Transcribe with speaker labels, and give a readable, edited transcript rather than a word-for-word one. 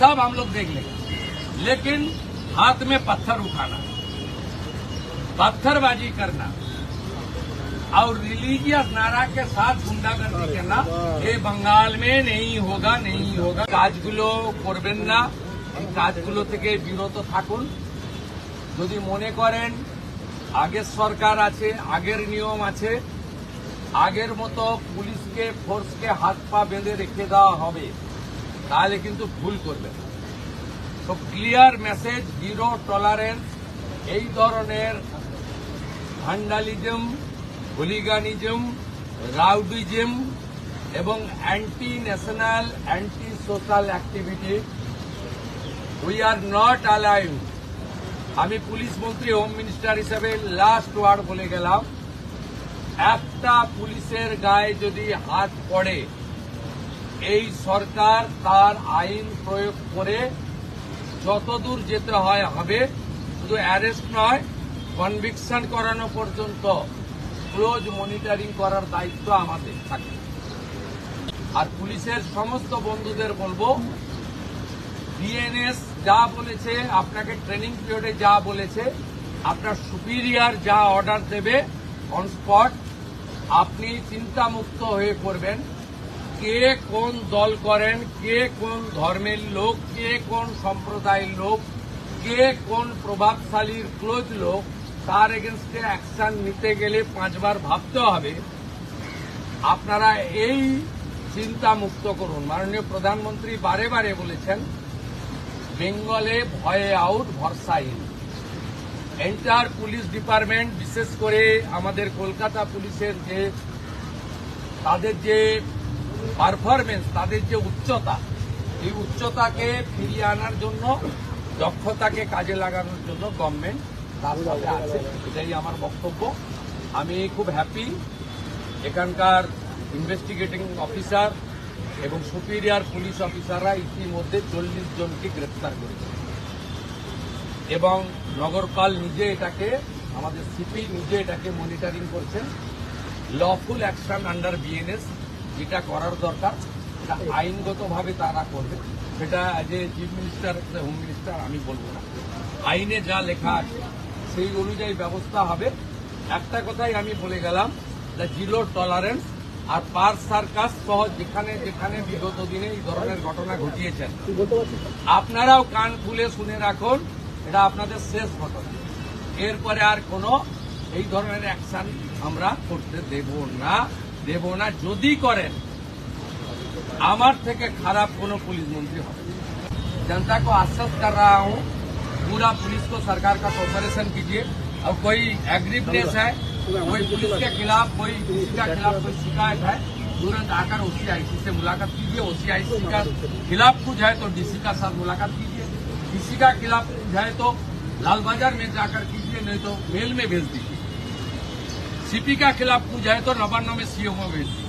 Speaker 1: सब हम लोग देख लेंगे, लेकिन हाथ में पत्थर उठाना, पत्थरबाजी करना और रिलीजियस नारा के साथ गुंडागर्दी करना, ये बंगाल में नहीं होगा, नहीं होगा। কাজগুলো করবেন না, এই কাজগুলো থেকে বিরত থাকুন। যদি মনে করেন আগের সরকার আছে, আগের নিয়ম আছে, আগের মতো পুলিশকে ফোর্সকে হাত পা বেঁধে রেখে দেওয়া হবে, তাহলে কিন্তু ভুল করবেন। তো ক্লিয়ার মেসেজ, জিরো টলারেন্স এই ধরনের ভ্যান্ডালিজম, হুলিগানিজম, রাউডিজম এবং anti national, anti social activity we are not allowed. আমি পুলিশ মন্ত্রী, হোম মিনিস্টার হিসেবে লাস্ট ওয়ার্ড বলে গেলাম, একটা পুলিশের গায়ে যদি হাত পড়ে, এই সরকার তার আইন প্রয়োগ করে যতদূর যেতে হয় হবে। শুধু অ্যারেস্ট নয়, কনভিকশন করানো পর্যন্ত ক্লোজ মনিটরিং করার দায়িত্ব আমাদের থাকে। আর পুলিশের সমস্ত বন্ধুদের বলবো, বিএনএস যা বলেছে, আপনাকে ট্রেনিং পিরিয়ডে যা বলেছে, আপনার সুপিরিয়র যা অর্ডার দেবে অন স্পট, আপনি চিন্তামুক্ত হয়ে করবেন। কে কোন দল করেন, কে কোন ধর্মের লোক, কে কোন সম্প্রদায়ের লোক, কে কোন প্রভাবশালীর ক্লোজ লোক, তার এগেনস্টে অ্যাকশন নিতে গেলে 5 বার ভাবতে হবে। আপনারা এই চিন্তা মুক্ত করুন। মাননীয় প্রধানমন্ত্রী বারে বারে বলেছেন, বেঙ্গলে ভয়ে আউট, ভরসা ইন। এন্টার পুলিশ ডিপার্টমেন্ট, বিশেষ করে আমাদের কলকাতা পুলিশের যে তাদের যে পারফরমেন্স, তাদের যে উচ্চতা, এই উচ্চতাকে ফিরিয়ে আনার জন্য, দক্ষতাকে কাজে লাগানোর জন্য গভর্নমেন্ট তার সাথে আছে। এটাই আমার বক্তব্য। আমি খুব হ্যাপি, এখানকার ইনভেস্টিগেটিং অফিসার এবং সুপিরিয়র পুলিশ অফিসাররা ইতিমধ্যে 40 জনকে গ্রেপ্তার করেছে এবং নগরপাল নিজে এটাকে, আমাদের সিপি নিজে এটাকে মনিটরিং করছেন। লফুল অ্যাকশন আন্ডার বিএনএস, যেটা করার দরকার সেটা আইনগতভাবে তারা করবে। সেটা as a chief minister, home minister আমি বলবো না। আইনে যা লেখা আছে সেই অনুযায়ী ব্যবস্থা হবে। একটা কথাই আমি বলে গেলাম, জিরো টলারেন্স। আর পার্ক সার্কাস সহ যেখানে যেখানে বিগত দিনে এই ধরনের ঘটনা ঘটিয়েছেন, আপনারাও কান খুলে শুনে রাখুন, এটা আপনাদের শেষ ঘটনা। এরপরে আর কোনো এই ধরনের অ্যাকশন আমরা করতে দেব না। যদি করেন, আমার থেকে খারাপ কোনো पुलिस मंत्री हो। जनता को आश्वस्त कर रहा हूं, पूरा पुलिस को सरकार का कोऑपरेशन कीजिए। और कोई एग्रीवनेस है, कोई पुलिस के खिलाफ, कोई किसी का खिलाफ कोई शिकायत है, तुरंत आकर ओसीआईसी से मुलाकात कीजिए। ओसीआईसी का खिलाफ कुछ है तो डीसी का साथ मुलाकात कीजिए। डीसी का खिलाफ कुछ है तो लाल बाजार में जाकर कीजिए, नहीं तो मेल में भेज दीजिए। सीपी का खिलाफ कुछ है तो नवान्न में सीओ में भेज दीजिए।